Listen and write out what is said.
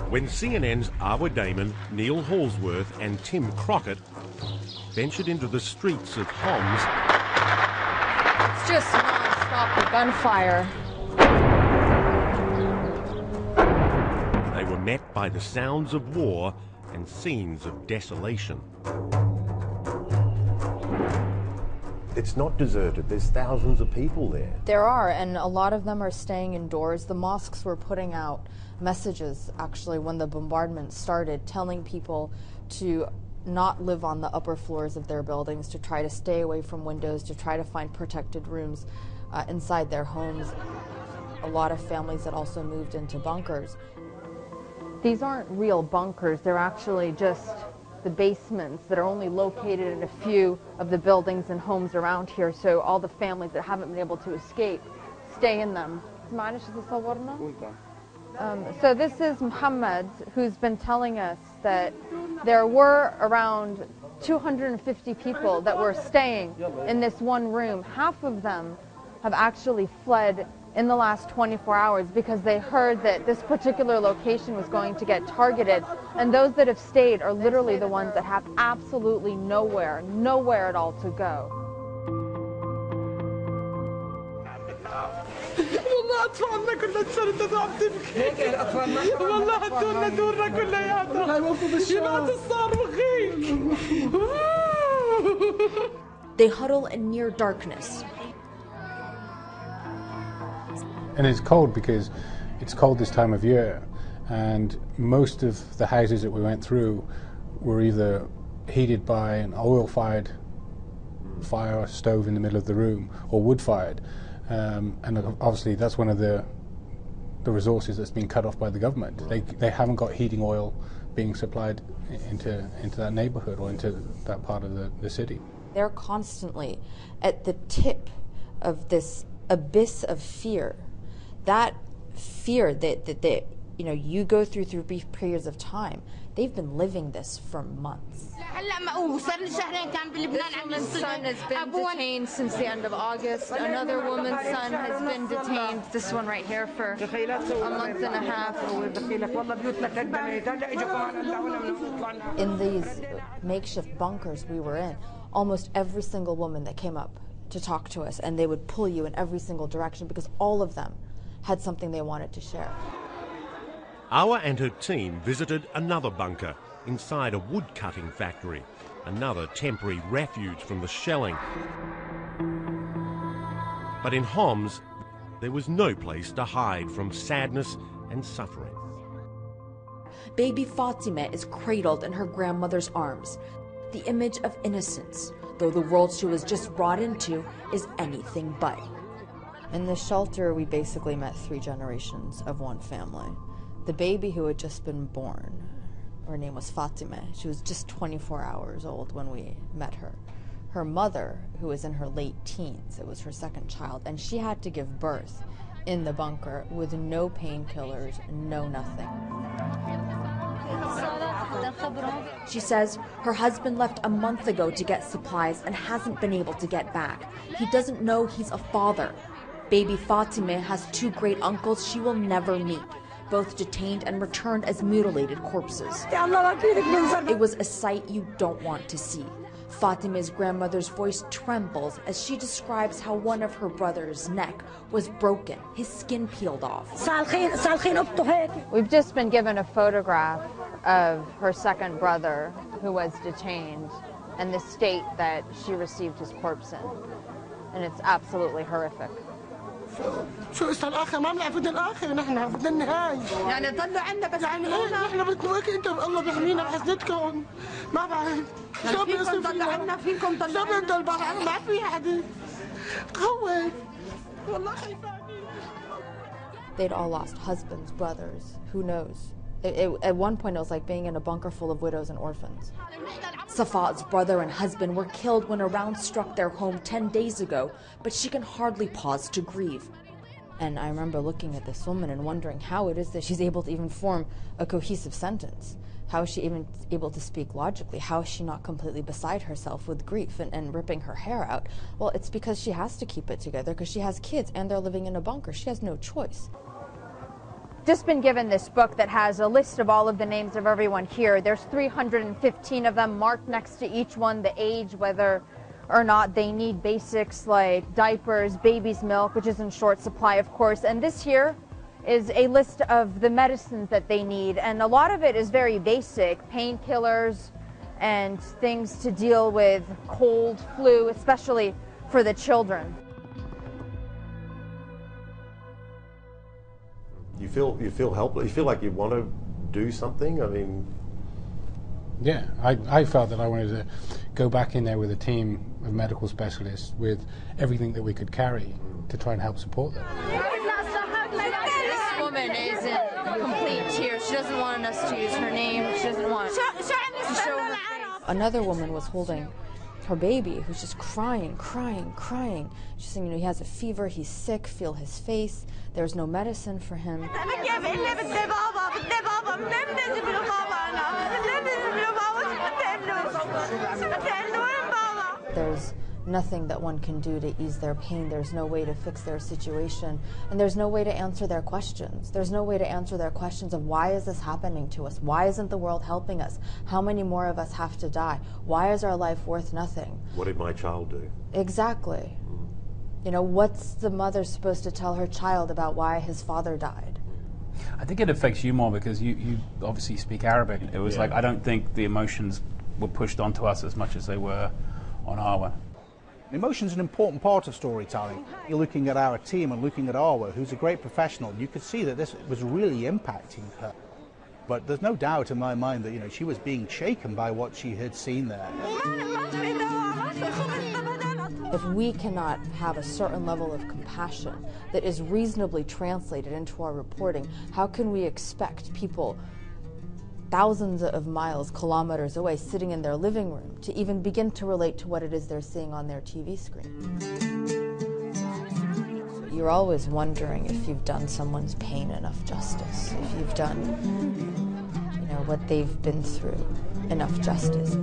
When CNN's Awa Damon, Neil Hallsworth and Tim Crockett ventured into the streets of Homs, it's just non-stop gunfire. they were met by the sounds of war and scenes of desolation. It's not deserted. There's thousands of people there. There are, and a lot of them are staying indoors. The mosques were putting out messages, actually, when the bombardment started, telling people to not live on the upper floors of their buildings, to try to stay away from windows, to try to find protected rooms inside their homes. A lot of families that also moved into bunkers. These aren't real bunkers. They're actually just the basements that are only located in a few of the buildings and homes around here, so all the families that haven't been able to escape stay in them. So this is Muhammad, who's been telling us that there were around 250 people that were staying in this one room. Half of them have actually fled in the last 24 hours because they heard that this particular location was going to get targeted, and those that have stayed are literally the ones that have absolutely nowhere at all to go. والله اطفالنا كلها تشردت عم تبكي والله هدولنا دورنا كلياتها يبعد الصاروخين. They huddle in near darkness. And it's cold because it's cold this time of year, and most of the houses that we went through were either heated by an oil-fired fire stove in the middle of the room or wood-fired. And obviously that's one of the resources that's been cut off by the government. They haven't got heating oil being supplied into that neighborhood or into that part of the city. They're constantly at the tip of this abyss of fear. That fear that you go through brief periods of time. They've been living this for months. This woman's son has been detained since the end of August. Another woman's son has been detained, this one right here, for a month and a half. In these makeshift bunkers we were in, almost every single woman that came up to talk to us, and they would pull you in every single direction because all of them had something they wanted to share. Awa and her team visited another bunker inside a wood-cutting factory, another temporary refuge from the shelling. But in Homs, there was no place to hide from sadness and suffering. Baby Fatima is cradled in her grandmother's arms, the image of innocence, though the world she was just brought into is anything but. In the shelter, we basically met 3 generations of one family. The baby who had just been born, her name was Fatima. She was just 24 hours old when we met her. Her mother, who was in her late teens, it was her second child, and she had to give birth in the bunker with no painkillers, no nothing. She says her husband left a month ago to get supplies and hasn't been able to get back. He doesn't know he's a father. Baby Fatima has 2 great uncles she will never meet, both detained and returned as mutilated corpses. It was a sight you don't want to see. Fatima's grandmother's voice trembles as she describes how one of her brother's neck was broken, his skin peeled off. We've just been given a photograph of her second brother who was detained and the state that she received his corpse in. And it's absolutely horrific. شو اسمه الاخر ما بنعرف الاخر نحن بدنا النهايه يعني ضلوا عنا بس يعني احنا بدكم انت الله بيحمينا بحسنتكم ما بعرف شو بيصير ضلوا عنا فيكم طلعوا شو بنضل ما في حدا خوف والله خايفه. They'd all lost husbands, brothers, who knows. At one point, it was like being in a bunker full of widows and orphans. Safa's brother and husband were killed when a round struck their home 10 days ago, but she can hardly pause to grieve. And I remember looking at this woman and wondering how it is that she's able to even form a cohesive sentence, How is she even able to speak logically? How is she not completely beside herself with grief and ripping her hair out? Well, it's because she has to keep it together because she has kids and they're living in a bunker. She has no choice. Just been given this book that has a list of all of the names of everyone here. There's 315 of them marked next to each one, the age, whether or not they need basics like diapers, baby's milk, which is in short supply, of course. And this here is a list of the medicines that they need, and a lot of it is very basic, painkillers and things to deal with cold, flu, especially for the children. You feel helpless. You feel like you want to do something. I mean, yeah, I felt that I wanted to go back in there with a team of medical specialists with everything that we could carry to try and help support them. This woman is in complete tears. She doesn't want us to use her name. She doesn't want to show her face. Another woman was holding her baby, who's just crying. She's saying, he has a fever, he's sick, feel his face. There's no medicine for him. There's nothing that one can do to ease their pain. There's no way to fix their situation. And there's no way to answer their questions. There's no way to answer their questions of why is this happening to us? Why isn't the world helping us? How many more of us have to die? Why is our life worth nothing? what did my child do? Exactly. What's the mother supposed to tell her child about why his father died? I think it affects you more because you obviously speak Arabic. It was like, I don't think the emotions were pushed onto us as much as they were on Arwa. Emotion's an important part of storytelling. You're looking at our team and looking at Arwa, who's a great professional. You could see that this was really impacting her. But there's no doubt in my mind that, she was being shaken by what she had seen there. If we cannot have a certain level of compassion that is reasonably translated into our reporting, how can we expect people thousands of miles, kilometers away, sitting in their living room, to even begin to relate to what it is they're seeing on their TV screen? You're always wondering if you've done someone's pain enough justice, if you've done, what they've been through enough justice.